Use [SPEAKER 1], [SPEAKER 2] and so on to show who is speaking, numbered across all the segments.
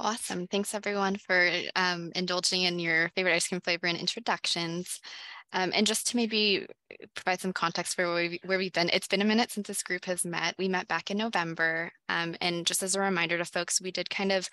[SPEAKER 1] Awesome. Thanks everyone for indulging in your favorite ice cream flavor and introductions. And just to maybe provide some context for where we've been, it's been a minute since this group has met. We met back in November. And just as a reminder to folks, we did kind of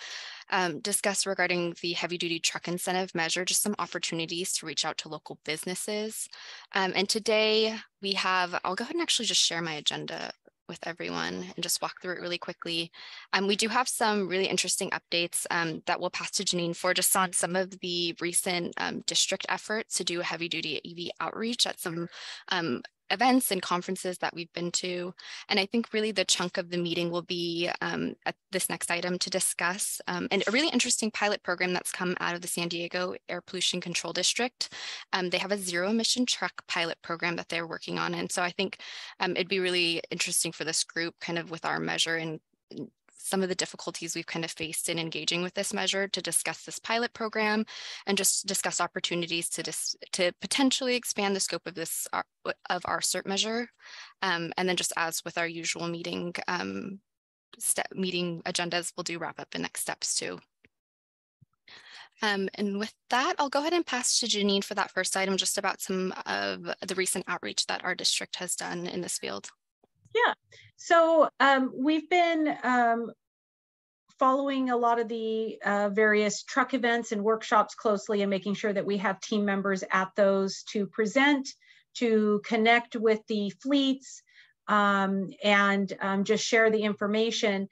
[SPEAKER 1] discuss regarding the heavy duty truck incentive measure, just some opportunities to reach out to local businesses. And today we have, I'll go ahead and actually just share my agenda with everyone and just walk through it really quickly. We do have some really interesting updates that we'll pass to Janine for just on some of the recent district efforts to do heavy duty EV outreach at some events and conferences that we've been to. And I think really the chunk of the meeting will be at this next item to discuss and a really interesting pilot program that's come out of the San Diego Air Pollution Control District. They have a zero emission truck pilot program that they're working on. And so I think it'd be really interesting for this group kind of with our measure and some of the difficulties we've kind of faced in engaging with this measure to discuss this pilot program and just discuss opportunities to potentially expand the scope of this of our CERT measure. And then just as with our usual meeting agendas, we'll do wrap up the next steps too. And with that, I'll go ahead and pass to Janine for that first item, just about some of the recent outreach that our district has done in this field.
[SPEAKER 2] Yeah, so we've been following a lot of the various truck events and workshops closely and making sure that we have team members at those to present, to connect with the fleets, and just share the information.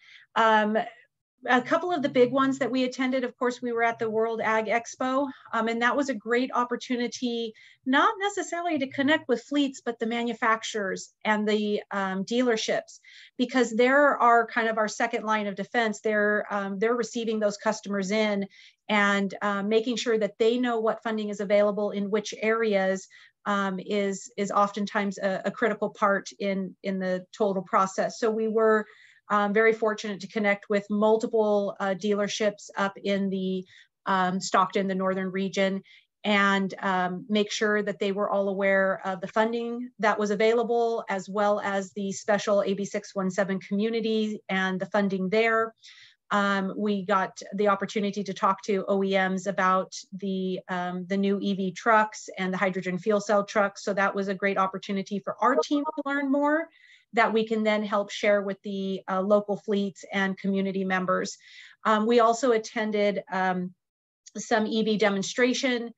[SPEAKER 2] A couple of the big ones that we attended, of course, we were at the World Ag Expo, and that was a great opportunity, not necessarily to connect with fleets, but the manufacturers and the dealerships, because they're our kind of our second line of defense. They're receiving those customers in and making sure that they know what funding is available in which areas is oftentimes a critical part in the total process. So we were very fortunate to connect with multiple dealerships up in the Stockton, the northern region, and make sure that they were all aware of the funding that was available, as well as the special AB 617 community and the funding there. We got the opportunity to talk to OEMs about the new EV trucks and the hydrogen fuel cell trucks. So that was a great opportunity for our team to learn more, that we can then help share with the local fleets and community members. We also attended some EV demonstration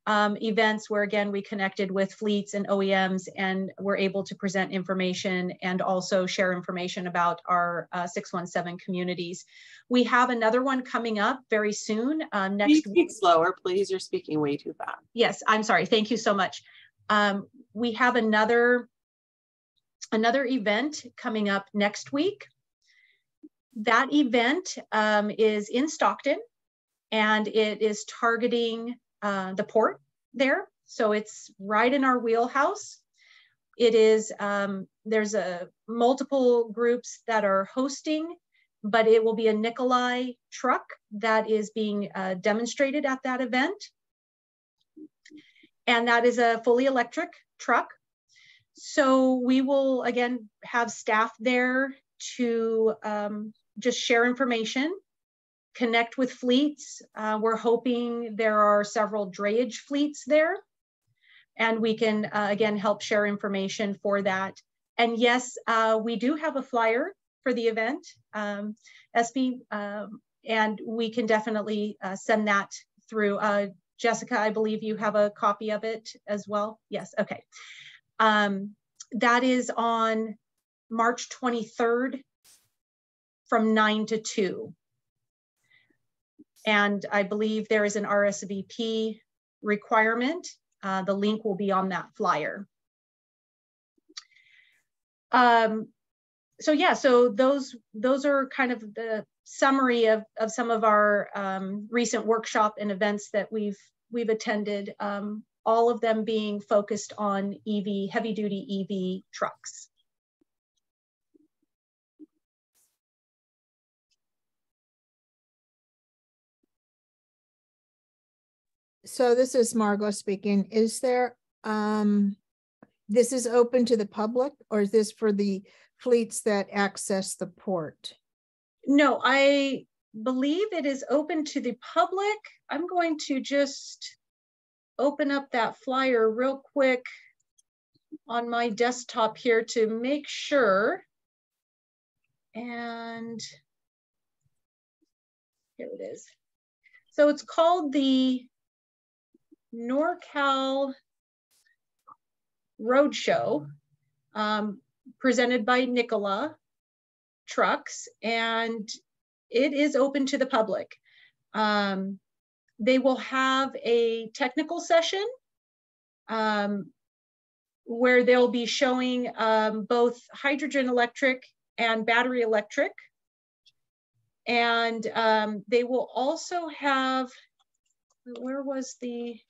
[SPEAKER 2] events where, again, we connected with fleets and OEMs and were able to present information and also share information about our 617 communities. We have another one coming up very soon. Next week.
[SPEAKER 3] Speak slower, please. You're speaking way too fast.
[SPEAKER 2] Yes, I'm sorry. Thank you so much. We have another event coming up next week. That event is in Stockton, and it is targeting the port there. So it's right in our wheelhouse. It is, there's multiple groups that are hosting, but it will be a Nikolai truck that is being demonstrated at that event. And that is a fully electric truck. So we will, again, have staff there to just share information, connect with fleets. We're hoping there are several drayage fleets there, and we can, again, help share information for that. And yes, we do have a flyer for the event, SB, and we can definitely send that through. Jessica, I believe you have a copy of it as well. Yes, okay. That is on March 23rd from 9 to 2. And I believe there is an RSVP requirement. The link will be on that flyer. So yeah, so those are kind of the summary of some of our recent workshop and events that we've attended. All of them being focused on EV, heavy duty EV trucks.
[SPEAKER 4] So this is Margot speaking. Is there, this is open to the public, or is this for the fleets that access the port?
[SPEAKER 2] No, believe it is open to the public. I'm going to just open up that flyer real quick on my desktop here to make sure. And here it is. So it's called the NorCal Roadshow, presented by Nikola Trucks, and it is open to the public. They will have a technical session where they'll be showing both hydrogen electric and battery electric. And they will also have, where was the,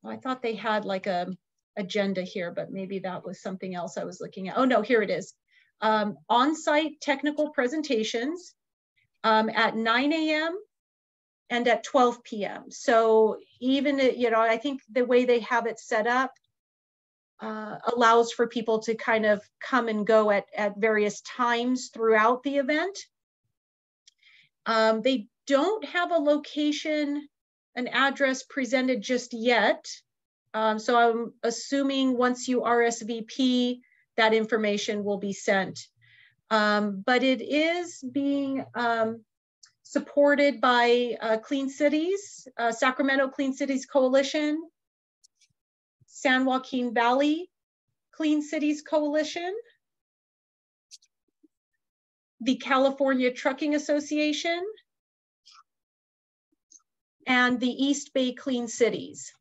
[SPEAKER 2] I thought they had like a agenda here, but maybe that was something else I was looking at. Oh no, here it is. On-site technical presentations at 9 a.m. and at 12 p.m. So even, you know, I think the way they have it set up allows for people to kind of come and go at various times throughout the event. They don't have a location, an address presented just yet. So I'm assuming once you RSVP, that information will be sent. But it is being supported by Clean Cities, Sacramento Clean Cities Coalition, San Joaquin Valley Clean Cities Coalition, the California Trucking Association, and the East Bay Clean Cities.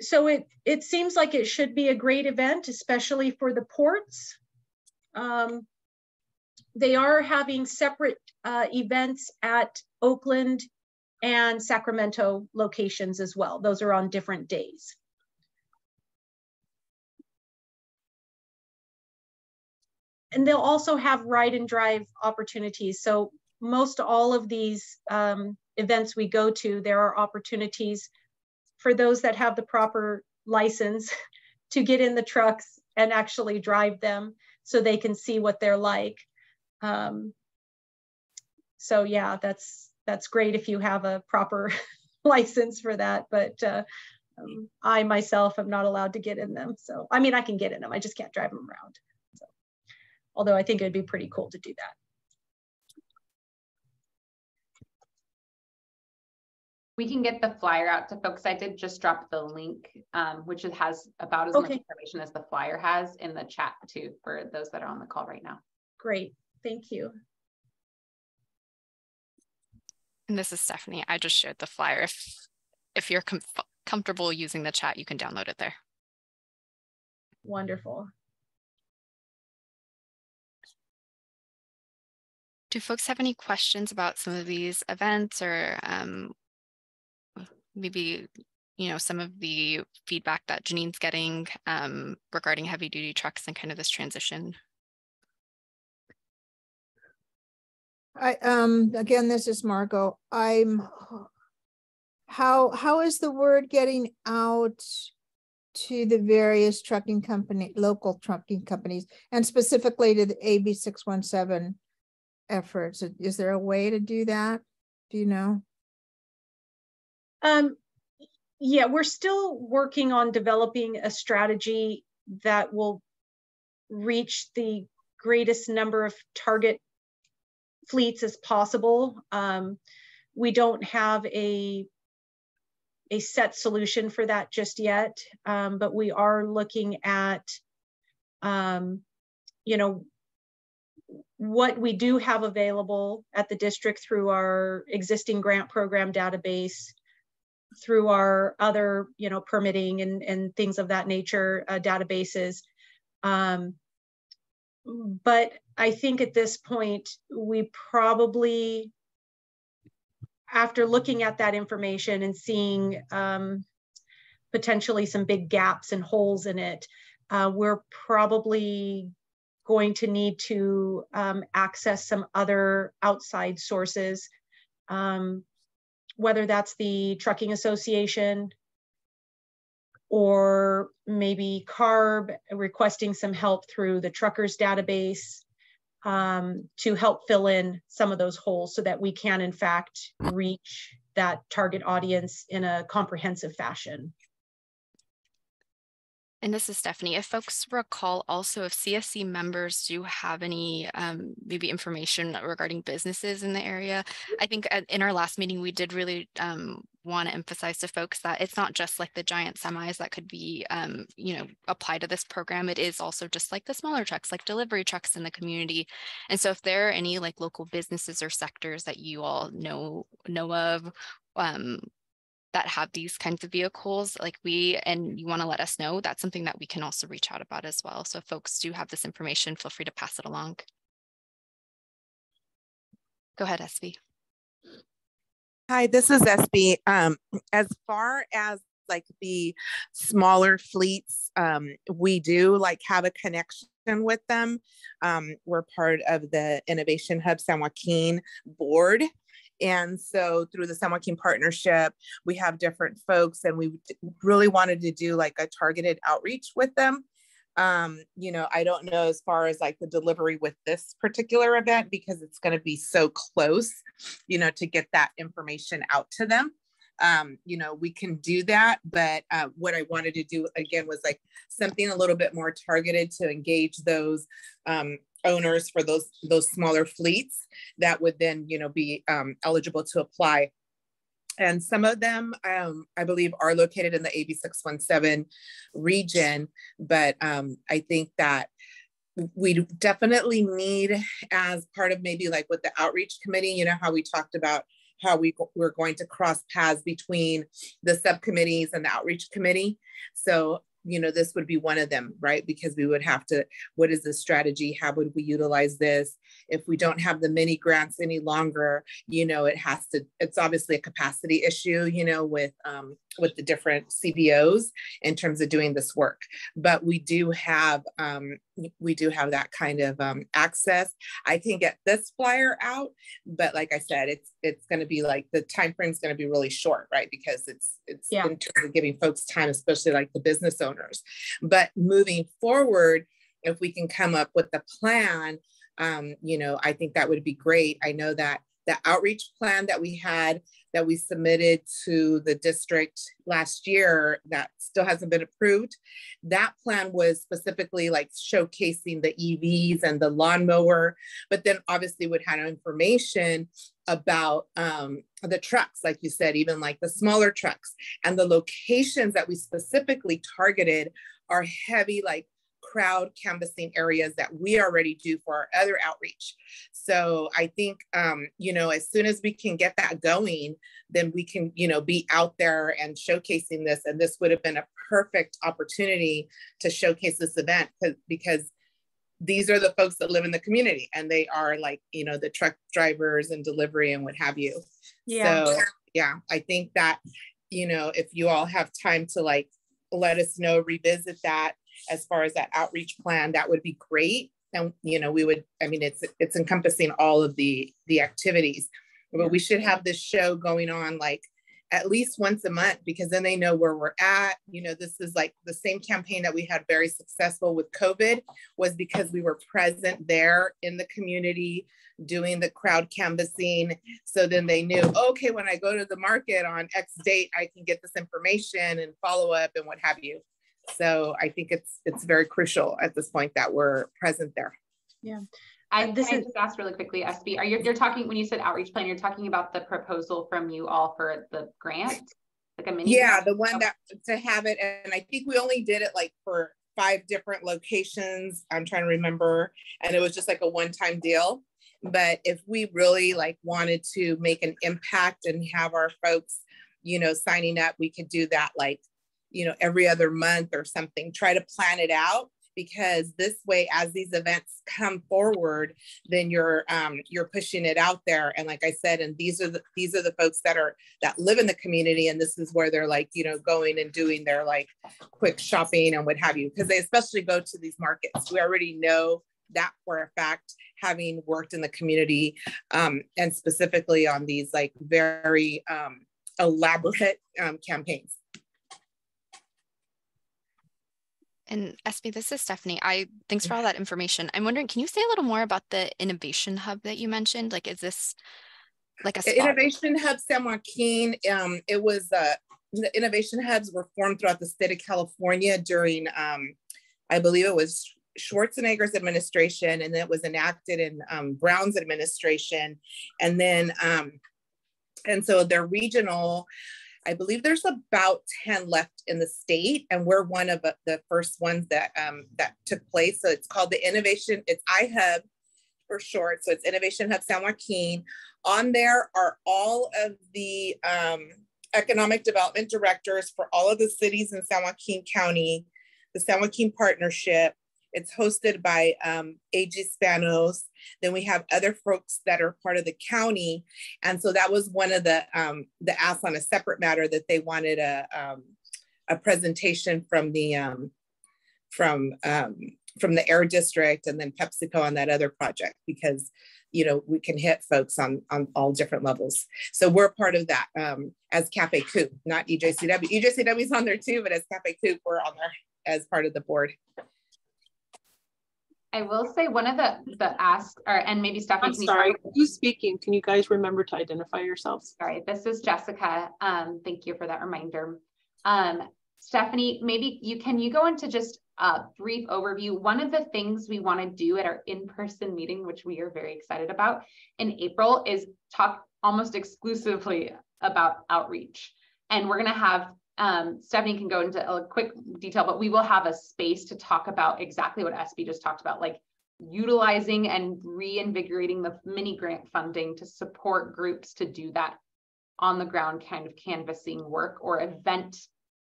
[SPEAKER 2] So it seems like it should be a great event, especially for the ports. They are having separate events at Oakland and Sacramento locations as well. Those are on different days. And they'll also have ride and drive opportunities. So most all of these events we go to, there are opportunities for those that have the proper license to get in the trucks and actually drive them so they can see what they're like. So yeah, that's great if you have a proper license for that, but I myself am not allowed to get in them. So, I mean, I can get in them, I just can't drive them around. So, although I think it'd be pretty cool to do that.
[SPEAKER 5] We can get the flyer out to folks. I did just drop the link, which has about as much information as the flyer has in the chat too, for those that are on the call right now.
[SPEAKER 2] Great, thank you.
[SPEAKER 1] And this is Stephanie. I just shared the flyer. If you're comfortable using the chat, you can download it there.
[SPEAKER 2] Wonderful.
[SPEAKER 1] Do folks have any questions about some of these events, or maybe, you know, some of the feedback that Janine's getting regarding heavy duty trucks and kind of this transition?
[SPEAKER 4] Again, this is Margot. How is the word getting out to the various trucking company, local trucking companies, and specifically to the AB 617 efforts? Is there a way to do that? Do you know?
[SPEAKER 2] Yeah, we're still working on developing a strategy that will reach the greatest number of target fleets as possible. We don't have a set solution for that just yet, but we are looking at, you know, what we do have available at the district through our existing grant program database, through our other, you know, permitting and things of that nature, databases. But I think at this point, we probably, after looking at that information and seeing potentially some big gaps and holes in it, we're probably going to need to access some other outside sources, whether that's the Trucking Association or maybe CARB requesting some help through the truckers database. to help fill in some of those holes so that we can in fact reach that target audience in a comprehensive fashion.
[SPEAKER 1] And this is Stephanie. If folks recall also, if CSC members do have any maybe information regarding businesses in the area, I think in our last meeting, we did really want to emphasize to folks that it's not just like the giant semis that could be, you know, applied to this program. It is also just like the smaller trucks, like delivery trucks in the community. And so if there are any like local businesses or sectors that you all know of, that have these kinds of vehicles like and you want to let us know, that's something that we can also reach out about as well. So if folks do have this information, feel free to pass it along. Go ahead, SB.
[SPEAKER 6] Hi, this is SB. As far as like the smaller fleets, we do like have a connection with them. We're part of the Innovation Hub San Joaquin board. And so through the San Joaquin partnership, we have different folks, and we really wanted to do like a targeted outreach with them. You know, I don't know as far as like the delivery with this particular event, because it's going to be so close, you know, to get that information out to them. You know, we can do that, but what I wanted to do again was like something a little bit more targeted to engage those owners for those smaller fleets that would then, you know, be eligible to apply. And some of them, I believe, are located in the AB 617 region, but I think that we definitely need, as part of maybe like with the outreach committee, you know, how we talked about how we're going to cross paths between the subcommittees and the outreach committee. So, you know, this would be one of them, right? Because we would have to, what is the strategy? How would we utilize this? If we don't have the mini grants any longer, you know, it's obviously a capacity issue, you know, with the different CBOs in terms of doing this work. But we do have that kind of access. I can get this flyer out, but like I said, it's going to be like the time frame is going to be really short, right? Because it's in terms of giving folks time, especially like the business owners. But moving forward, if we can come up with a plan, you know, I think that would be great. I know that the outreach plan that we had, that we submitted to the district last year, that still hasn't been approved. That plan was specifically like showcasing the EVs and the lawnmower, but then obviously would have information about the trucks, like you said, even like the smaller trucks, and the locations that we specifically targeted are heavy, like crowd canvassing areas that we already do for our other outreach. So I think, you know, as soon as we can get that going, then we can, you know, be out there and showcasing this. And this would have been a perfect opportunity to showcase this event because these are the folks that live in the community, and they are like, you know, the truck drivers and delivery and what have you. Yeah. So yeah, I think that, you know, if you all have time to like, let us know, revisit that as far as that outreach plan, that would be great. And, you know, we would, I mean, it's encompassing all of the activities, but we should have this show going on like at least once a month, because then they know where we're at. You know, this is like the same campaign that we had very successful with COVID, was because we were present there in the community doing the crowd canvassing. So then they knew, okay, when I go to the market on X date, I can get this information and follow up and what have you. So I think it's very crucial at this point that we're present there.
[SPEAKER 2] Yeah.
[SPEAKER 5] I just asked really quickly, SB, you're talking, when you said outreach plan, you're talking about the proposal from you all for the grant, like a mini grant?
[SPEAKER 6] The one that to have it, and I think we only did it like for 5 different locations. I'm trying to remember, and it was just like a one-time deal. But if we really like wanted to make an impact and have our folks, you know, signing up, we could do that like, you know, every other month or something. Try to plan it out, because this way, as these events come forward, then you're pushing it out there. And like I said, and these are the folks that live in the community, and this is where they're like, you know, going and doing their like quick shopping and what have you, because they especially go to these markets. We already know that for a fact, having worked in the community, and specifically on these like very elaborate campaigns.
[SPEAKER 1] And SB, this is Stephanie. Thanks for all that information. I'm wondering, can you say a little more about the innovation hub that you mentioned? Like, is this like a spot?
[SPEAKER 6] Innovation Hub San Joaquin, it was the innovation hubs were formed throughout the state of California during, I believe it was Schwarzenegger's administration, and then it was enacted in Brown's administration. And then, and so they're regional. I believe there's about 10 left in the state, and we're one of the first ones that that took place. So it's called the Innovation, it's iHub for short. So it's Innovation Hub San Joaquin. On there are all of the economic development directors for all of the cities in San Joaquin County, the San Joaquin Partnership. It's hosted by AG Spanos. Then we have other folks that are part of the county. And so that was one of the asks on a separate matter, that they wanted a presentation from the Air District and then PepsiCo on that other project, because, you know, we can hit folks on all different levels. So we're part of that as Cafe Coop, not EJCW. EJCW is on there too, but as Cafe Coop, we're on there as part of the board.
[SPEAKER 5] I will say one of the asks, and maybe Stephanie.
[SPEAKER 3] I'm sorry, who's speaking? Can you guys remember to identify yourselves?
[SPEAKER 5] Sorry, this is Jessica. Thank you for that reminder. Stephanie, maybe can you go into just a brief overview? One of the things we want to do at our in-person meeting, which we are very excited about in April, is talk almost exclusively about outreach. And we're going to have Stephanie can go into a quick detail, but we will have a space to talk about exactly what SB just talked about, like utilizing and reinvigorating the mini grant funding to support groups to do that on the ground kind of canvassing work or event,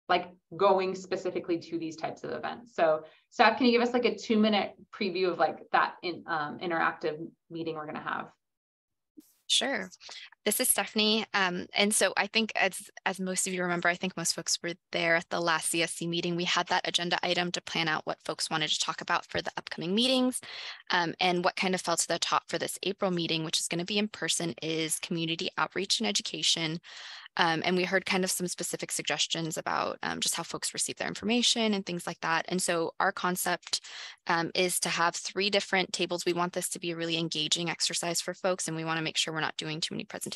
[SPEAKER 5] like going specifically to these types of events. So Steph, can you give us like a 2-minute preview of like that interactive meeting we're going to have?
[SPEAKER 1] Sure. This is Stephanie. And so I think as most of you remember, I think most folks were there at the last CSC meeting. We had that agenda item to plan out what folks wanted to talk about for the upcoming meetings. And what kind of fell to the top for this April meeting, which is going to be in person, is community outreach and education. And we heard kind of some specific suggestions about just how folks receive their information and things like that. And so our concept is to have 3 different tables. We want this to be a really engaging exercise for folks, and we want to make sure we're not doing too many presentations.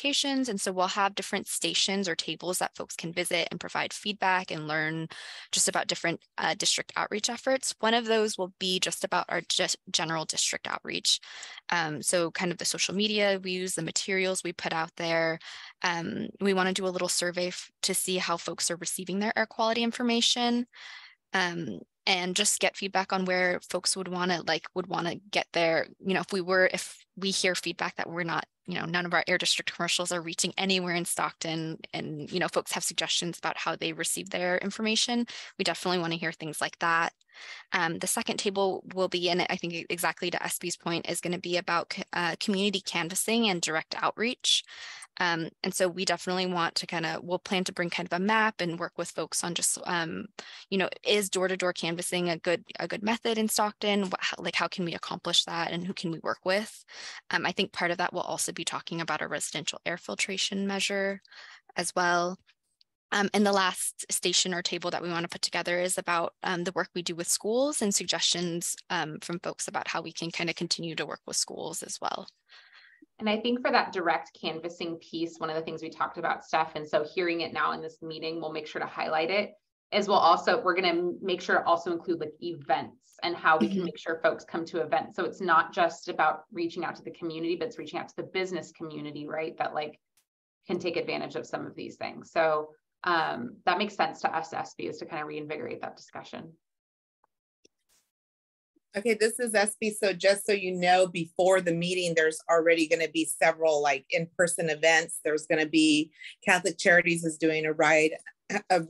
[SPEAKER 1] And so we'll have different stations or tables that folks can visit and provide feedback and learn just about different district outreach efforts. One of those will be just about our general district outreach. So kind of the social media we use, the materials we put out there. We want to do a little survey to see how folks are receiving their air quality information, and just get feedback on where folks would want to get there. You know, if we hear feedback that we're not, you know, none of our air district commercials are reaching anywhere in Stockton, and, you know, folks have suggestions about how they receive their information, we definitely want to hear things like that. The second table will be, and I think exactly to SB's point, is going to be about community canvassing and direct outreach. And so we definitely want to we'll plan to bring kind of a map and work with folks on just, you know, is door-to-door canvassing a good method in Stockton? How can we accomplish that, and who can we work with? I think part of that will also be talking about a residential air filtration measure as well. And the last station or table that we want to put together is about the work we do with schools and suggestions from folks about how we can kind of continue to work with schools as well.
[SPEAKER 5] And I think for that direct canvassing piece, one of the things we talked about, Steph, and so hearing it now in this meeting, we'll make sure to highlight it, is we're going to make sure to also include like events and how we can make sure folks come to events. So it's not just about reaching out to the community, but it's reaching out to the business community, right? That like can take advantage of some of these things. So that makes sense to us, SB, is to kind of reinvigorate that discussion.
[SPEAKER 6] Okay, this is SB. So just so you know, before the meeting, there's already going to be several like in-person events. There's going to be Catholic Charities is doing a ride and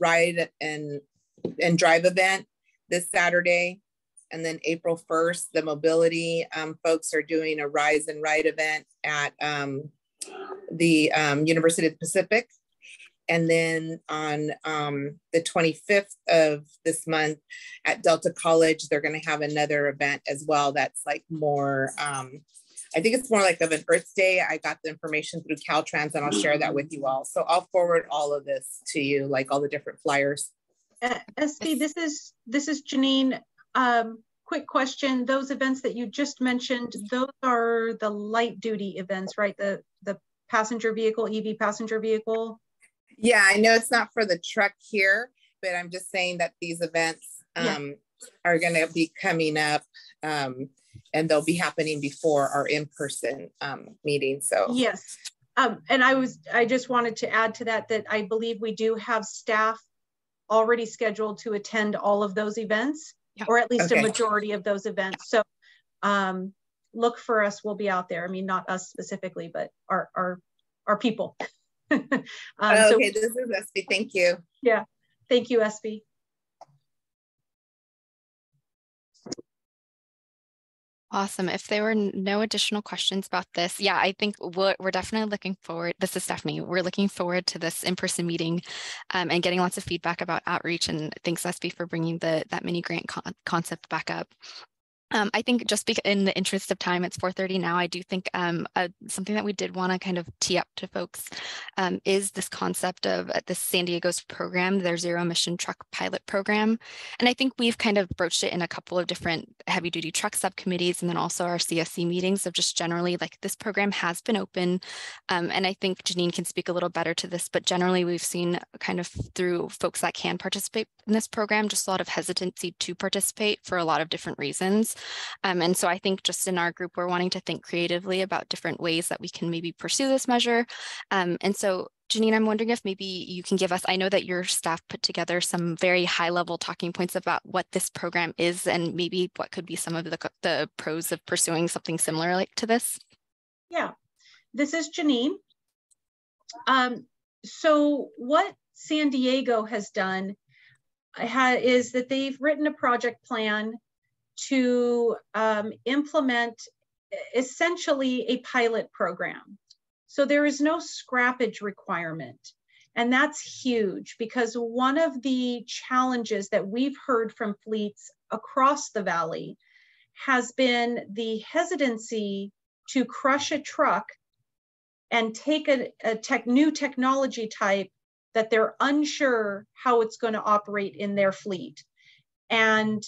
[SPEAKER 6] drive event this Saturday. And then April 1st, the mobility folks are doing a rise and ride event at the University of the Pacific. And then on the 25th of this month at Delta College, they're going to have another event as well. That's like more, I think it's more like of an Earth Day. I got the information through Caltrans, and I'll share that with you all. So I'll forward all of this to you, like all the different flyers.
[SPEAKER 2] SB, this is Janine. Quick question. Those events that you just mentioned, those are the light duty events, right? The passenger vehicle, EV passenger vehicle.
[SPEAKER 6] Yeah, I know it's not for the truck here, but I'm just saying that these events are going to be coming up, and they'll be happening before our in-person meeting. So
[SPEAKER 2] yes, and I just wanted to add to that I believe we do have staff already scheduled to attend all of those events, or at least a majority of those events. So look for us. We'll be out there. I mean, not us specifically, but our people.
[SPEAKER 6] Okay, this is SB. Thank you.
[SPEAKER 2] Yeah, thank you, SB.
[SPEAKER 1] Awesome. If there were no additional questions about this, yeah, I think we're definitely looking forward. This is Stephanie. We're looking forward to this in-person meeting and getting lots of feedback about outreach. And thanks, SB, for bringing that mini grant concept back up. I think just in the interest of time, it's 4:30 now. I do think something that we did want to kind of tee up to folks is this concept of the San Diego's program, their zero emission truck pilot program. And I think we've kind of broached it in a couple of different heavy duty truck subcommittees and then also our CSC meetings of just generally like this program has been open. And I think Janine can speak a little better to this, but generally we've seen kind of through folks that can participate in this program, just a lot of hesitancy to participate for a lot of different reasons. And so I think just in our group, we're wanting to think creatively about different ways that we can maybe pursue this measure. And so Janine, I'm wondering if maybe you can give us, I know that your staff put together some very high level talking points about what this program is and maybe what could be some of the pros of pursuing something similar like to this.
[SPEAKER 2] Yeah, this is Janine. So what San Diego has done is that they've written a project plan to implement essentially a pilot program. So there is no scrappage requirement. And that's huge because one of the challenges that we've heard from fleets across the valley has been the hesitancy to crush a truck and take a new technology type that they're unsure how it's going to operate in their fleet. And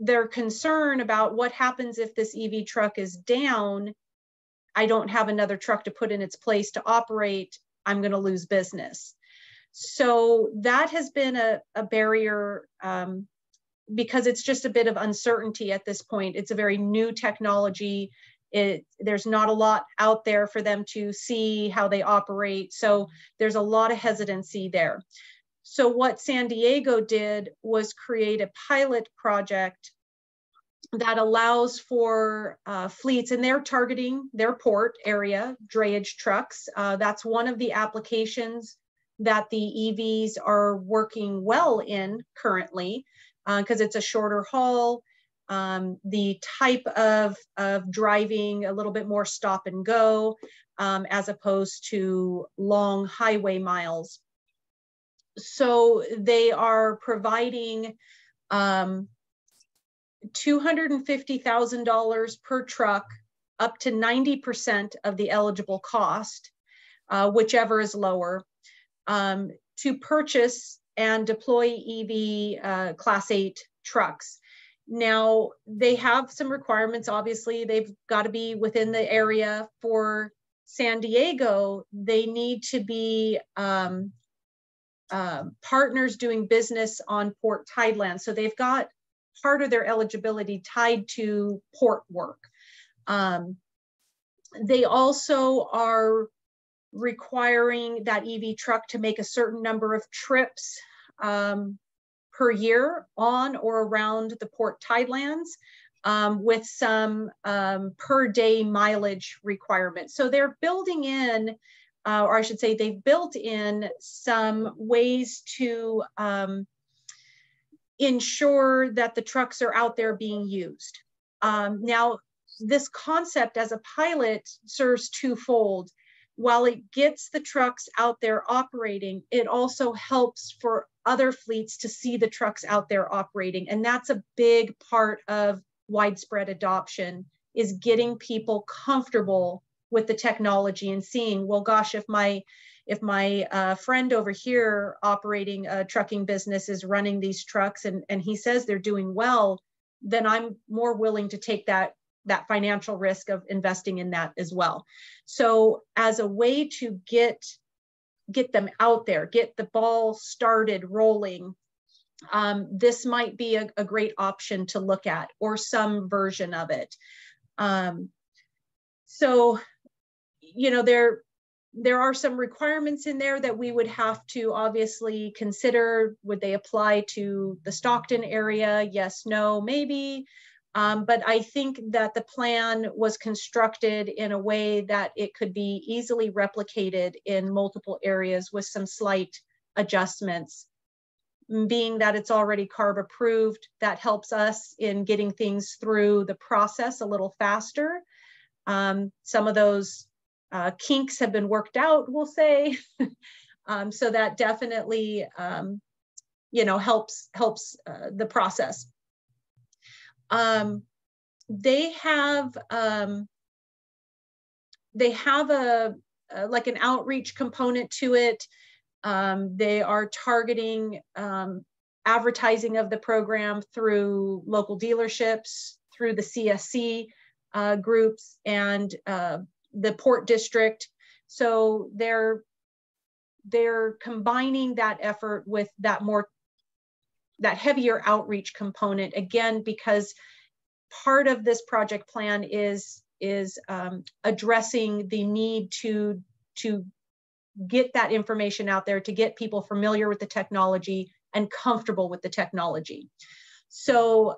[SPEAKER 2] their concern about what happens if this EV truck is down, I don't have another truck to put in its place to operate, I'm going to lose business. So that has been a barrier because it's just a bit of uncertainty at this point. It's a very new technology. There's not a lot out there for them to see how they operate. So there's a lot of hesitancy there. So what San Diego did was create a pilot project that allows for fleets, and they're targeting their port area, drayage trucks. That's one of the applications that the EVs are working well in currently because it's a shorter haul. The type of driving, a little bit more stop and go as opposed to long highway miles. So they are providing $250,000 per truck, up to 90% of the eligible cost, whichever is lower, to purchase and deploy EV Class 8 trucks. Now, they have some requirements. Obviously, they've got to be within the area. For San Diego, they need to be partners doing business on port tideland. So they've got part of their eligibility tied to port work. They also are requiring that EV truck to make a certain number of trips per year on or around the port tidelands with some per day mileage requirements. So they're building in, or I should say they've built in some ways to ensure that the trucks are out there being used. Now, this concept as a pilot serves twofold. While it gets the trucks out there operating, it also helps for other fleets to see the trucks out there operating. And that's a big part of widespread adoption, is getting people comfortable with the technology and seeing, well, gosh, if my if my friend over here operating a trucking business is running these trucks and he says they're doing well, then I'm more willing to take that financial risk of investing in that as well. So as a way to get them out there, get the ball started rolling, this might be a great option to look at, or some version of it. So, you know, there are some requirements in there that we would have to obviously consider. Would they apply to the Stockton area? Yes, no, maybe. But I think that the plan was constructed in a way that it could be easily replicated in multiple areas with some slight adjustments. Being that it's already CARB approved, that helps us in getting things through the process a little faster. Some of those kinks have been worked out, we'll say. So that definitely, you know, helps the process. They have like an outreach component to it. They are targeting advertising of the program through local dealerships, through the CSC groups, and the Port District. So they're combining that effort with that heavier outreach component, again, because part of this project plan is addressing the need to get that information out there, to get people familiar with the technology and comfortable with the technology. So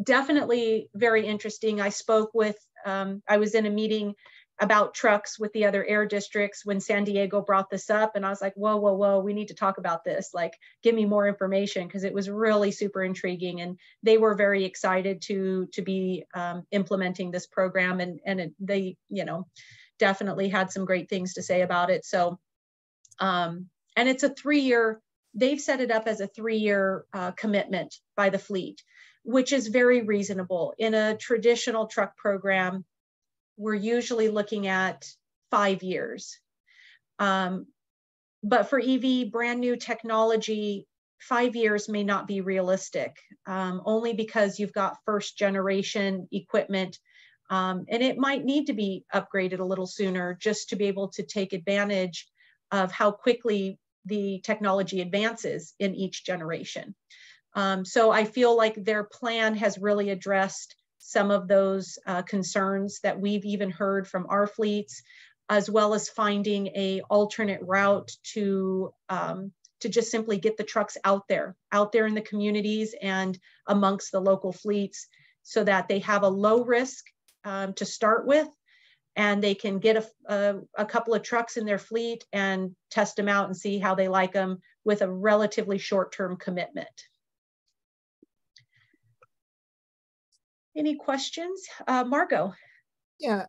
[SPEAKER 2] definitely very interesting. I spoke with, I was in a meeting about trucks with the other air districts when San Diego brought this up, and I was like, whoa, we need to talk about this. Like, give me more information, because it was really super intriguing, and they were very excited to be implementing this program, and they, you know, definitely had some great things to say about it. So, and it's a 3-year, they've set it up as a 3-year commitment by the fleet, which is very reasonable. In a traditional truck program, we're usually looking at 5 years. But for EV, brand new technology, 5 years may not be realistic, only because you've got first generation equipment, and it might need to be upgraded a little sooner just to be able to take advantage of how quickly the technology advances in each generation. So I feel like their plan has really addressed some of those concerns that we've even heard from our fleets, as well as finding an alternate route to just simply get the trucks out there in the communities and amongst the local fleets, so that they have a low risk to start with, and they can get a couple of trucks in their fleet and test them out and see how they like them with a relatively short-term commitment. Any questions? Margot?
[SPEAKER 4] Yeah.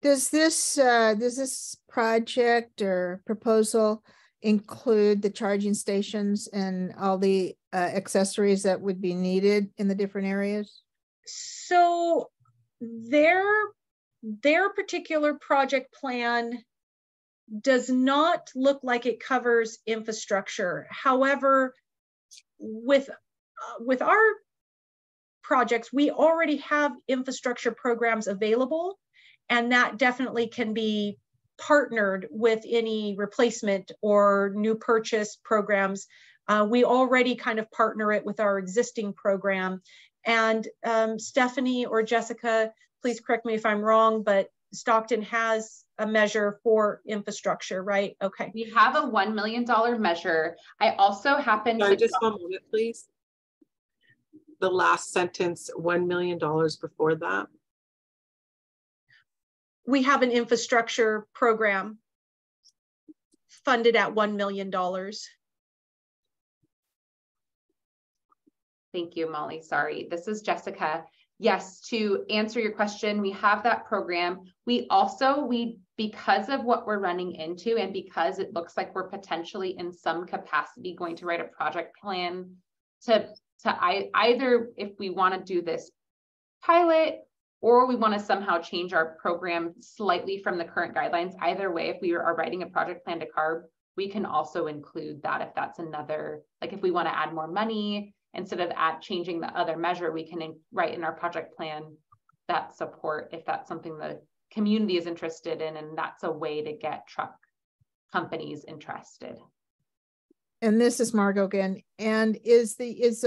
[SPEAKER 4] Does this project or proposal include the charging stations and all the accessories that would be needed in the different areas?
[SPEAKER 2] So their particular project plan does not look like it covers infrastructure. However, with our projects, we already have infrastructure programs available, and that definitely can be partnered with any replacement or new purchase programs. We already kind of partner it with our existing program. And Stephanie or Jessica, please correct me if I'm wrong, but Stockton has a measure for infrastructure, right? Okay.
[SPEAKER 5] We have a $1 million measure. I also happen
[SPEAKER 3] Sorry,
[SPEAKER 5] to
[SPEAKER 3] just 1 moment, please. The last sentence, $1 million before that.
[SPEAKER 2] We have an infrastructure program funded at $1 million.
[SPEAKER 5] Thank you, Molly. Sorry, this is Jessica. Yes, to answer your question, we have that program. We also, because of what we're running into, and because it looks like we're potentially in some capacity going to write a project plan to either, if we want to do this pilot or we want to somehow change our program slightly from the current guidelines. Either way, if we are writing a project plan to CARB, we can also include that if that's another, like if we want to add more money, instead of changing the other measure, we can write in our project plan that support if that's something the community is interested in, and that's a way to get truck companies interested.
[SPEAKER 4] And this is Margot again. And is this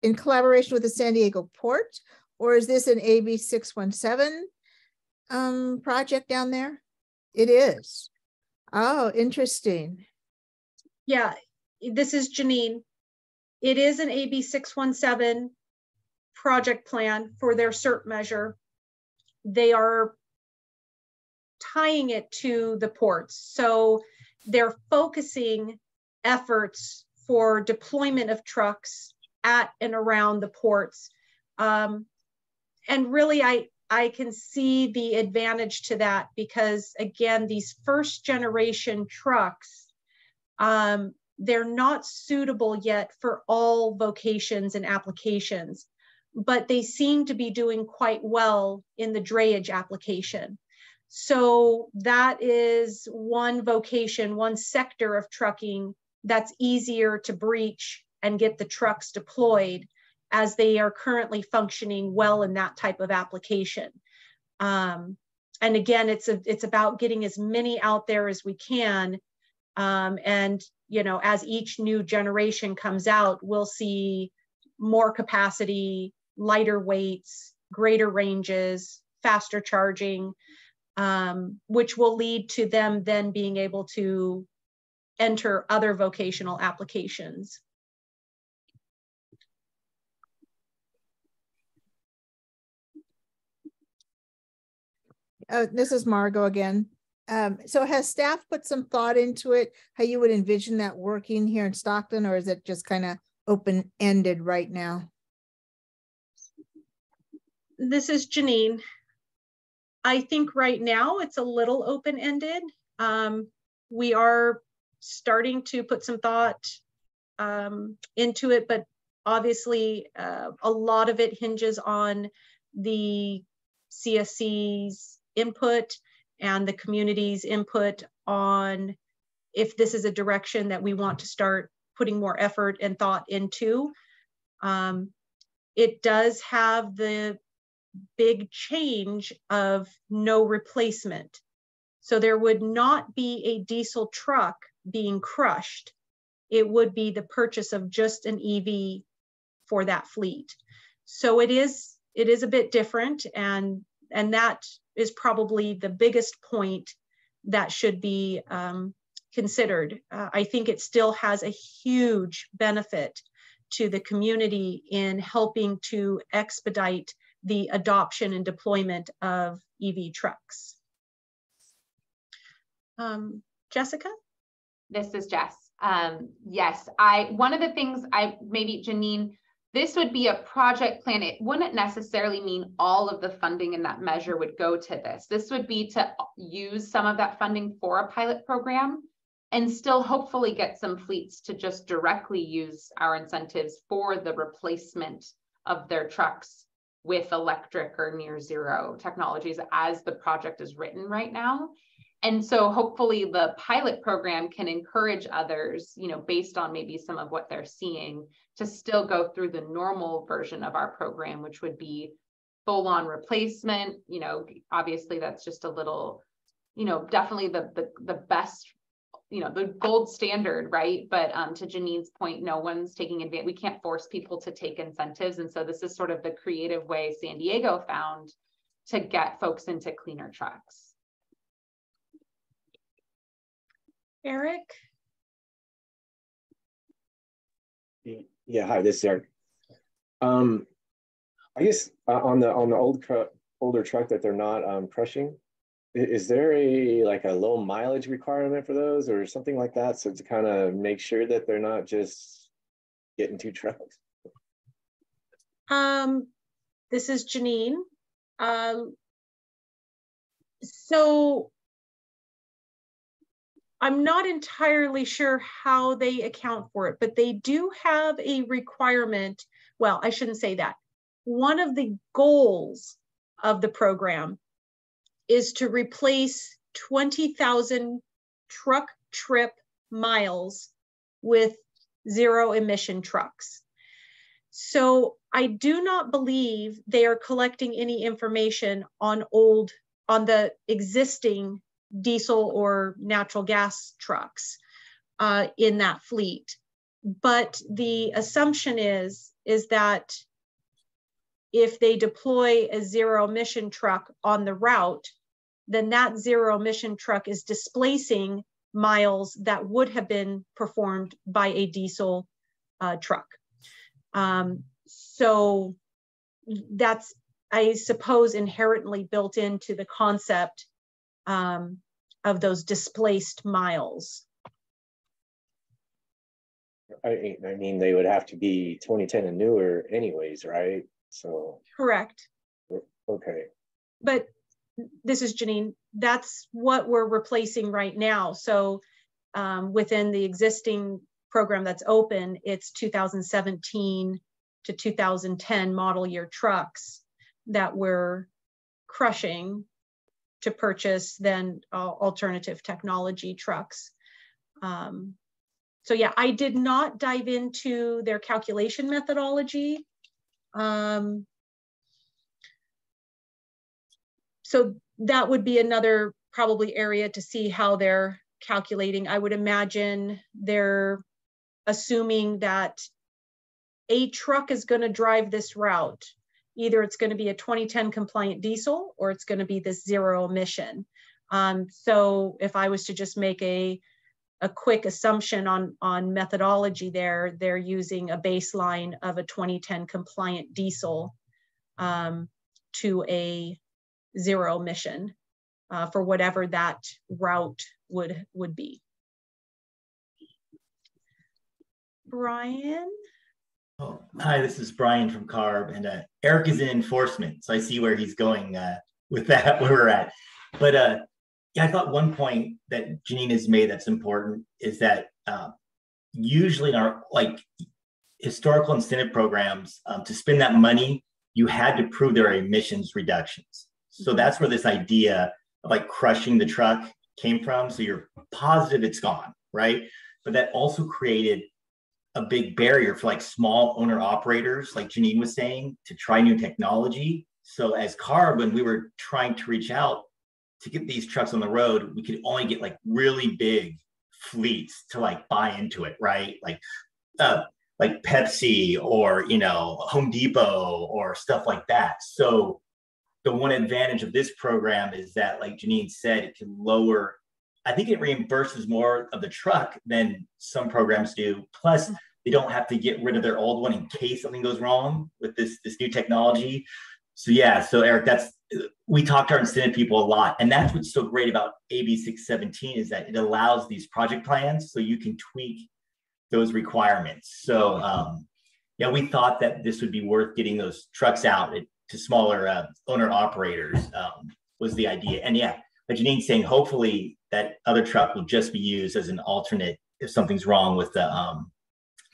[SPEAKER 4] in collaboration with the San Diego Port, or is this an AB 617 project down there? It is. Oh, interesting.
[SPEAKER 2] Yeah, this is Janine. It is an AB 617 project plan for their CERT measure. They are tying it to the ports. So they're focusing efforts for deployment of trucks at and around the ports. And really, I can see the advantage to that because, again, these first generation trucks, they're not suitable yet for all vocations and applications, but they seem to be doing quite well in the drayage application. So that is one vocation, one sector of trucking that's easier to breach and get the trucks deployed, as they are currently functioning well in that type of application. And again, it's about getting as many out there as we can. And, you know, as each new generation comes out, we'll see more capacity, lighter weights, greater ranges, faster charging, which will lead to them then being able to enter other vocational applications.
[SPEAKER 4] This is Margot again. So has staff put some thought into it, how you would envision that working here in Stockton, or is it just kind of open-ended right now?
[SPEAKER 2] This is Janine. I think right now it's a little open-ended. We are starting to put some thought into it, but obviously a lot of it hinges on the CSC's input and the community's input on if this is a direction that we want to start putting more effort and thought into. It does have the big change of no replacement. So there would not be a diesel truck being crushed. It would be the purchase of just an EV for that fleet. So it is a bit different, and that is probably the biggest point that should be considered. I think it still has a huge benefit to the community in helping to expedite the adoption and deployment of EV trucks. Jessica?
[SPEAKER 5] This is Jess. Yes, one of the things maybe Janine, this would be a project plan. It wouldn't necessarily mean all of the funding in that measure would go to this. This would be to use some of that funding for a pilot program and still hopefully get some fleets to just directly use our incentives for the replacement of their trucks with electric or near zero technologies as the project is written right now. And so hopefully the pilot program can encourage others, you know, based on maybe some of what they're seeing, to still go through the normal version of our program, which would be full-on replacement. You know, obviously that's just a little, you know, definitely the best, you know, the gold standard, right? But to Janine's point, no one's taking advantage. We can't force people to take incentives. And so this is sort of the creative way San Diego found to get folks into cleaner trucks.
[SPEAKER 2] Eric?
[SPEAKER 7] Yeah, hi, this is Eric. I guess on the older truck that they're not crushing, is there a low mileage requirement for those or something like that? So to kind of make sure that they're not just getting two trucks.
[SPEAKER 2] This is Janine. So I'm not entirely sure how they account for it, but they do have a requirement. Well, I shouldn't say that. one of the goals of the program is to replace 20,000 truck trip miles with zero emission trucks. So I do not believe they are collecting any information on the existing diesel or natural gas trucks in that fleet. But the assumption is that if they deploy a zero emission truck on the route, then that zero emission truck is displacing miles that would have been performed by a diesel truck. So that's, I suppose, inherently built into the concept of those displaced miles.
[SPEAKER 7] I mean, they would have to be 2010 and newer anyways, right? So.
[SPEAKER 2] Correct.
[SPEAKER 7] Okay.
[SPEAKER 2] But this is Janine, that's what we're replacing right now. So within the existing program that's open, it's 2017 to 2010 model year trucks that we're crushing to purchase then alternative technology trucks. So yeah, I did not dive into their calculation methodology. So that would be another probably area to see how they're calculating. I would imagine they're assuming that a truck is going to drive this route. Either it's going to be a 2010 compliant diesel or it's going to be this zero emission. So if I was to just make a quick assumption on methodology there, they're using a baseline of a 2010 compliant diesel to a zero emission for whatever that route would be. Brian?
[SPEAKER 8] Oh, hi, this is Brian from CARB, and Eric is in enforcement, so I see where he's going with that, where we're at. But yeah, I thought one point that Janine has made that's important is that usually in our historical incentive programs, to spend that money, you had to prove there are emissions reductions. So that's where this idea of crushing the truck came from. So you're positive it's gone, right? But that also created a big barrier for small owner operators, like Janine was saying, to try new technology. So as CARB, when we were trying to reach out to get these trucks on the road, we could only get really big fleets to buy into it, right? Like Pepsi or Home Depot or stuff like that. So the one advantage of this program is that, like Janine said, it can lower, I think it reimburses more of the truck than some programs do. Plus, they don't have to get rid of their old one in case something goes wrong with this new technology. So yeah, so Eric, we talk to our incentive people a lot, and that's what's so great about AB 617 is that it allows these project plans so you can tweak those requirements. So yeah, we thought that this would be worth getting those trucks out to smaller owner operators was the idea. And yeah, like Janine's saying, hopefully that other truck will just be used as an alternate if something's wrong with the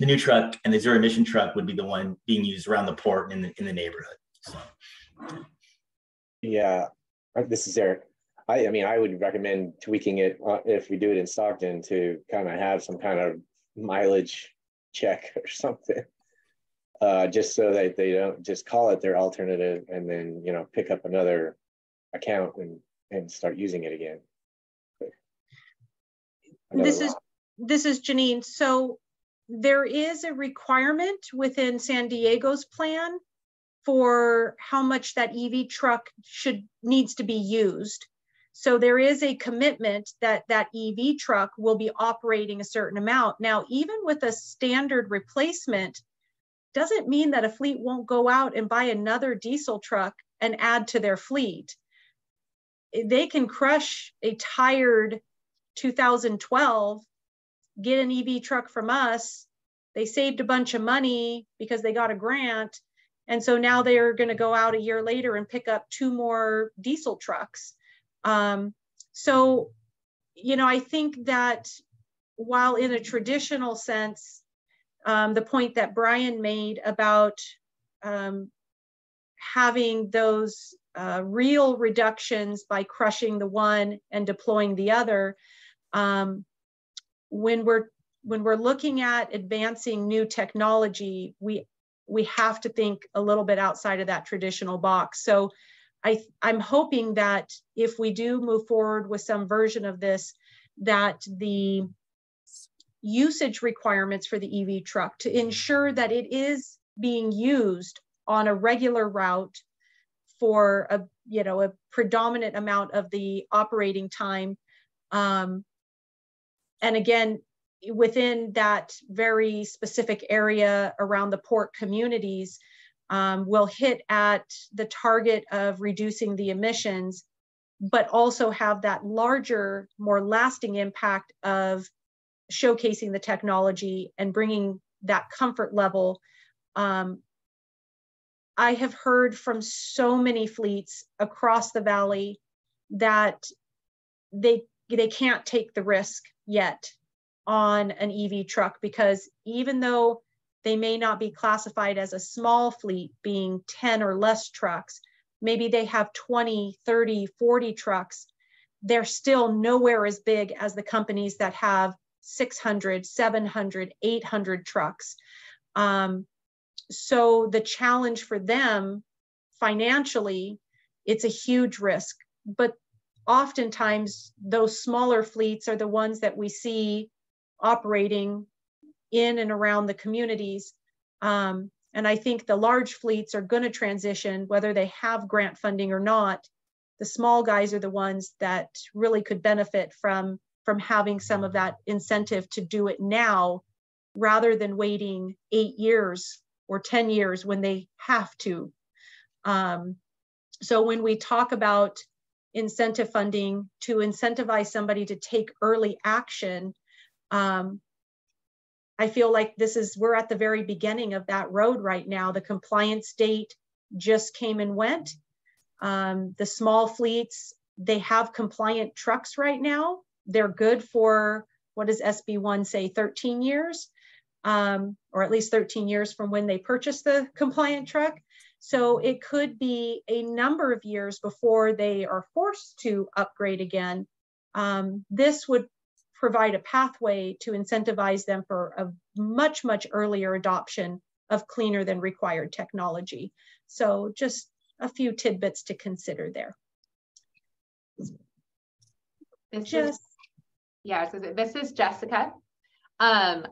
[SPEAKER 8] new truck, and the zero emission truck would be the one being used around the port in the neighborhood. So.
[SPEAKER 7] Yeah, this is Eric. I mean, I would recommend tweaking it if we do it in Stockton to kind of have some kind of mileage check or something, just so that they don't just call it their alternative and then pick up another account and start using it again.
[SPEAKER 2] This is Janine. So there is a requirement within San Diego's plan for how much that EV truck needs to be used. So there is a commitment that EV truck will be operating a certain amount. Now, even with a standard replacement, doesn't mean that a fleet won't go out and buy another diesel truck and add to their fleet. They can crush a tired 2012, get an EV truck from us. They saved a bunch of money because they got a grant. And so now they're going to go out a year later and pick up 2 more diesel trucks. So, I think that while in a traditional sense, the point that Brian made about having those real reductions by crushing the one and deploying the other. When we're looking at advancing new technology, we have to think a little bit outside of that traditional box. So I'm hoping that if we do move forward with some version of this, that the usage requirements for the EV truck to ensure that it is being used on a regular route for a predominant amount of the operating time. And again, within that very specific area around the port communities, will hit at the target of reducing the emissions, but also have that larger, more lasting impact of showcasing the technology and bringing that comfort level. I have heard from so many fleets across the valley that they can't take the risk yet on an EV truck, because even though they may not be classified as a small fleet, being 10 or less trucks, maybe they have 20, 30, 40 trucks, they're still nowhere as big as the companies that have 600, 700, 800 trucks. So the challenge for them financially, it's a huge risk, but oftentimes those smaller fleets are the ones that we see operating in and around the communities. And I think the large fleets are going to transition, whether they have grant funding or not. The small guys are the ones that really could benefit from having some of that incentive to do it now, rather than waiting 8 years or 10 years when they have to. So when we talk about incentive funding to incentivize somebody to take early action, I feel like we're at the very beginning of that road right now. The compliance date just came and went. The small fleets, they have compliant trucks right now. They're good for, what does SB1 say, 13 years? Or at least 13 years from when they purchased the compliant truck. So it could be a number of years before they are forced to upgrade again. This would provide a pathway to incentivize them for a much, much earlier adoption of cleaner than required technology. So just a few tidbits to consider there.
[SPEAKER 5] This is Jessica. One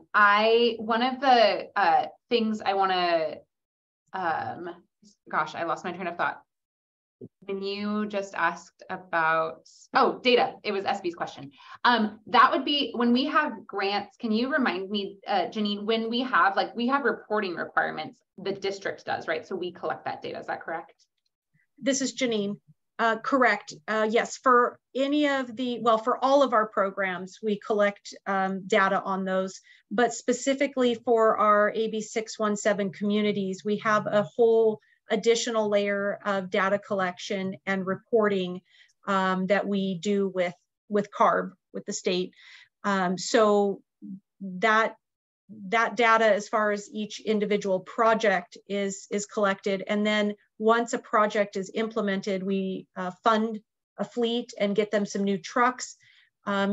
[SPEAKER 5] of the things I want to, gosh, I lost my train of thought. When you just asked about, data, it was SB's question. That would be when we have grants. Can you remind me, Janine, when we have reporting requirements, the district does, right? So we collect that data, is that correct?
[SPEAKER 2] This is Janine. Correct. Yes, for any of for all of our programs, we collect data on those, but specifically for our AB 617 communities, we have a whole additional layer of data collection and reporting that we do with CARB, with the state. So that data, as far as each individual project is collected. And then once a project is implemented, we fund a fleet and get them some new trucks.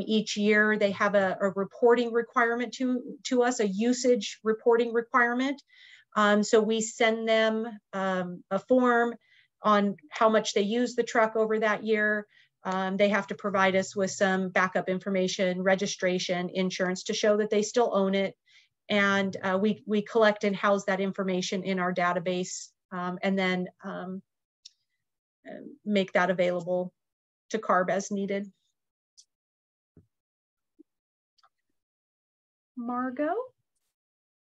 [SPEAKER 2] Each year they have a reporting requirement to us, a usage reporting requirement. So we send them a form on how much they use the truck over that year. They have to provide us with some backup information, registration, insurance to show that they still own it. And we collect and house that information in our database, and then make that available to CARB as needed. Margot?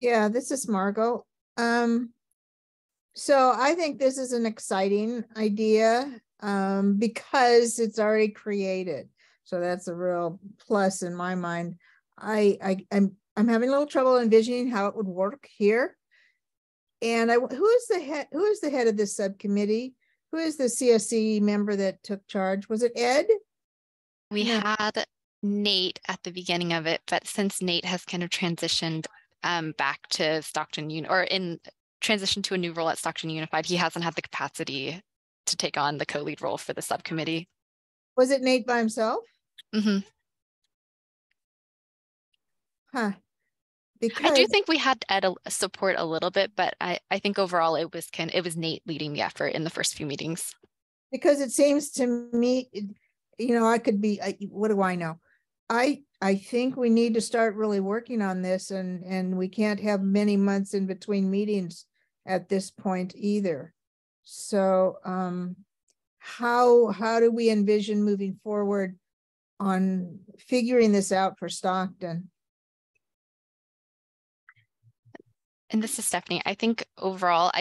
[SPEAKER 4] Yeah, this is Margot. So I think this is an exciting idea because it's already created. So that's a real plus in my mind. I'm having a little trouble envisioning how it would work here. And who is the head of this subcommittee? Who is the CSC member that took charge? Was it Ed?
[SPEAKER 1] We had Nate at the beginning of it, but since Nate has kind of transitioned back to Stockton or in transitioned to a new role at Stockton Unified, he hasn't had the capacity to take on the co-lead role for the subcommittee.
[SPEAKER 4] Was it Nate by himself?
[SPEAKER 1] Mm-hmm.
[SPEAKER 4] Huh. Because
[SPEAKER 1] I do think we had Ed support a little bit, but I think overall it was Nate leading the effort in the first few meetings.
[SPEAKER 4] Because it seems to me, you know, I could be, what do I know? I think we need to start really working on this, and we can't have many months in between meetings at this point either. So how do we envision moving forward on figuring this out for Stockton?
[SPEAKER 1] And this is Stephanie. I think overall,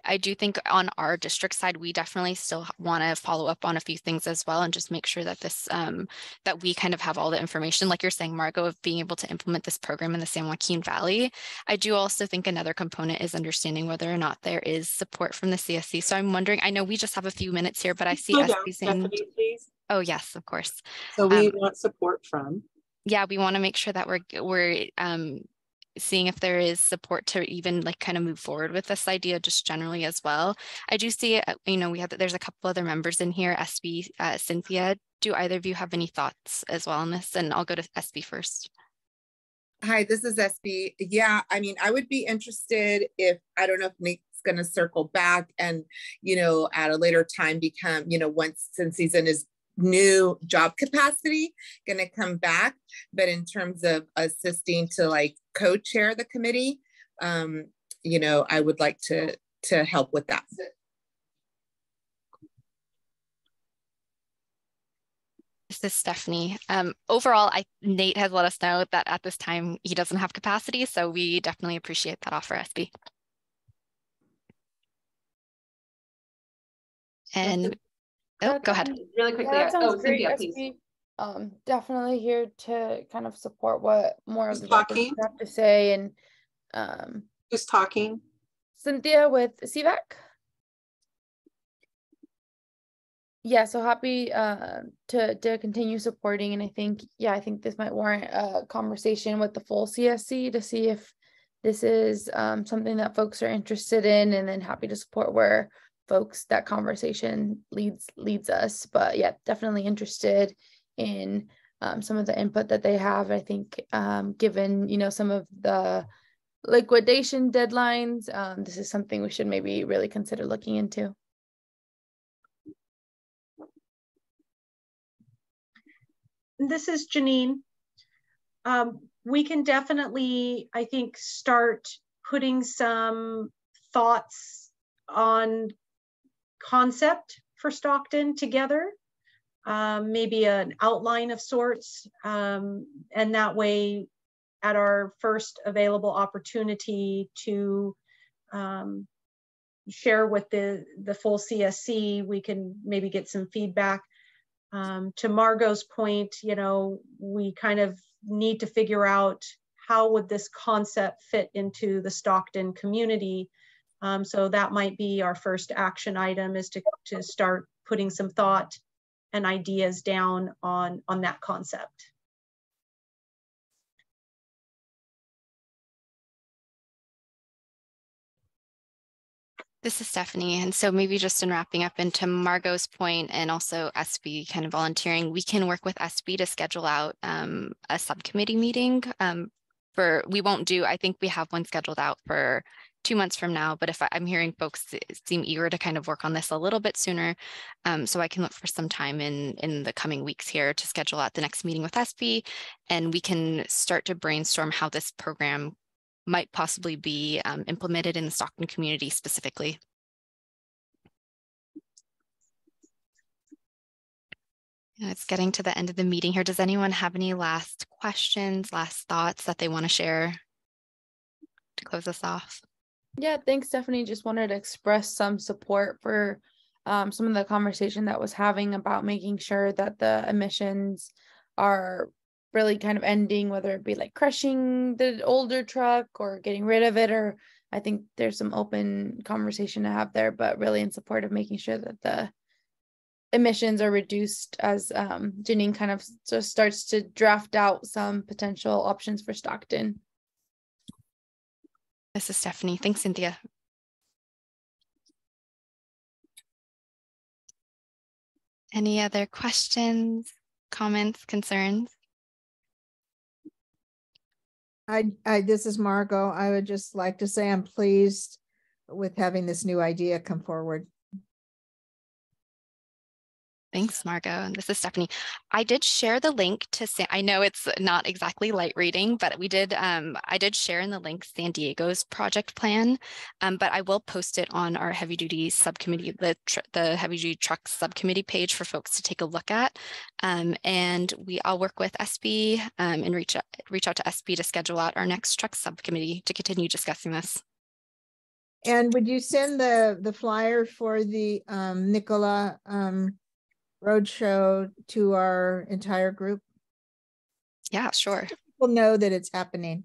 [SPEAKER 1] I do think on our district side, we definitely still want to follow up on a few things as well, and just make sure that this that we kind of have all the information, like you're saying, Margot, of being able to implement this program in the San Joaquin Valley. I do also think another component is understanding whether or not there is support from the CSC. So I'm wondering, I know we just have a few minutes here, but I see SB's saying,
[SPEAKER 3] please.
[SPEAKER 1] oh yes, of course.
[SPEAKER 3] So we want support from.
[SPEAKER 1] Yeah, we want to make sure that we're seeing if there is support to even like kind of move forward with this idea just generally as well. I do see, you know, there's a couple other members in here, SB, Cynthia. Do either of you have any thoughts as well on this? And I'll go to SB first.
[SPEAKER 6] Hi, this is SB. Yeah, I mean, I would be interested if, I don't know if Nate's going to circle back and, you know, at a later time become, you know, since he's in his new job capacity, going to come back. But in terms of assisting to like co-chair the committee, you know, I would like to help with that.
[SPEAKER 1] This is Stephanie. Overall, Nate has let us know that at this time he doesn't have capacity, so we definitely appreciate that offer, SB. And oh, go ahead.
[SPEAKER 5] Really quickly.
[SPEAKER 9] Yeah, that sounds great.
[SPEAKER 5] Cynthia, please.
[SPEAKER 9] Definitely here to kind of support what more of the
[SPEAKER 3] talking
[SPEAKER 9] have to say. And
[SPEAKER 3] who's talking?
[SPEAKER 9] Cynthia with CVAC. Yeah, so happy to continue supporting, and I think this might warrant a conversation with the full CSC to see if this is something that folks are interested in, and then happy to support where folks that conversation leads us. But yeah, definitely interested in some of the input that they have. I think given, you know, some of the liquidation deadlines, this is something we should maybe really consider looking into.
[SPEAKER 2] This is Janine. We can definitely, I think, start putting some thoughts on concept for Stockton together, maybe an outline of sorts, and that way at our first available opportunity to share with the full CSC, we can maybe get some feedback. To Margot's point, you know, we kind of need to figure out how would this concept fit into the Stockton community. So that might be our first action item, is to start putting some thought and ideas down on that concept.
[SPEAKER 1] This is Stephanie. And so maybe just in wrapping up into Margot's point and also SB kind of volunteering, we can work with SB to schedule out a subcommittee meeting I think we have one scheduled out for 2 months from now, but if I'm hearing folks seem eager to kind of work on this a little bit sooner, so I can look for some time in the coming weeks here to schedule out the next meeting with SB, and we can start to brainstorm how this program might possibly be implemented in the Stockton community specifically. It's getting to the end of the meeting here. Does anyone have any last questions, last thoughts that they want to share to close us off?
[SPEAKER 9] Yeah, thanks, Stephanie. Just wanted to express some support for some of the conversation that was having about making sure that the emissions are really kind of ending, whether it be like crushing the older truck or getting rid of it, or I think there's some open conversation to have there, but really in support of making sure that the emissions are reduced as Janine kind of just starts to draft out some potential options for Stockton.
[SPEAKER 1] This is Stephanie. Thanks, Cynthia. Any other questions, comments, concerns?
[SPEAKER 4] This is Margot. I would just like to say I'm pleased with having this new idea come forward.
[SPEAKER 1] Thanks, Margot. And this is Stephanie. I did share the link to I know it's not exactly light reading, but we did. I did share in the link San Diego's project plan, but I will post it on our heavy duty subcommittee, the heavy duty truck subcommittee page for folks to take a look at. And I'll work with SB and reach out to SB to schedule out our next truck subcommittee to continue discussing this.
[SPEAKER 4] And would you send the flyer for the Nicola Roadshow to our entire group?
[SPEAKER 1] Yeah, sure.
[SPEAKER 4] People know that it's happening.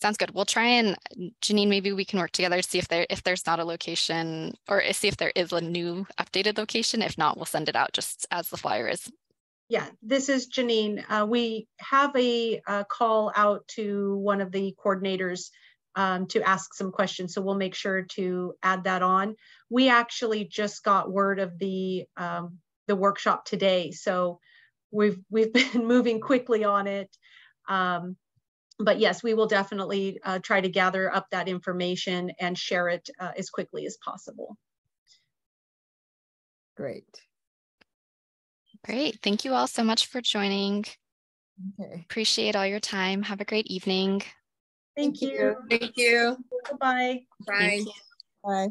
[SPEAKER 1] Sounds good. We'll try and, Janine, maybe we can work together to see if there's not a location, or see if there is a new updated location. If not, we'll send it out just as the flyer is.
[SPEAKER 2] Yeah, this is Janine. We have a call out to one of the coordinators to ask some questions. So we'll make sure to add that on. We actually just got word of the workshop today. So we've been moving quickly on it. But yes, we will definitely try to gather up that information and share it as quickly as possible.
[SPEAKER 4] Great.
[SPEAKER 1] Great. Thank you all so much for joining.
[SPEAKER 4] Okay.
[SPEAKER 1] Appreciate all your time. Have a great evening.
[SPEAKER 2] Thank you.
[SPEAKER 6] Thank you.
[SPEAKER 2] Bye-bye.
[SPEAKER 6] Bye.
[SPEAKER 1] Thank you.
[SPEAKER 4] Bye.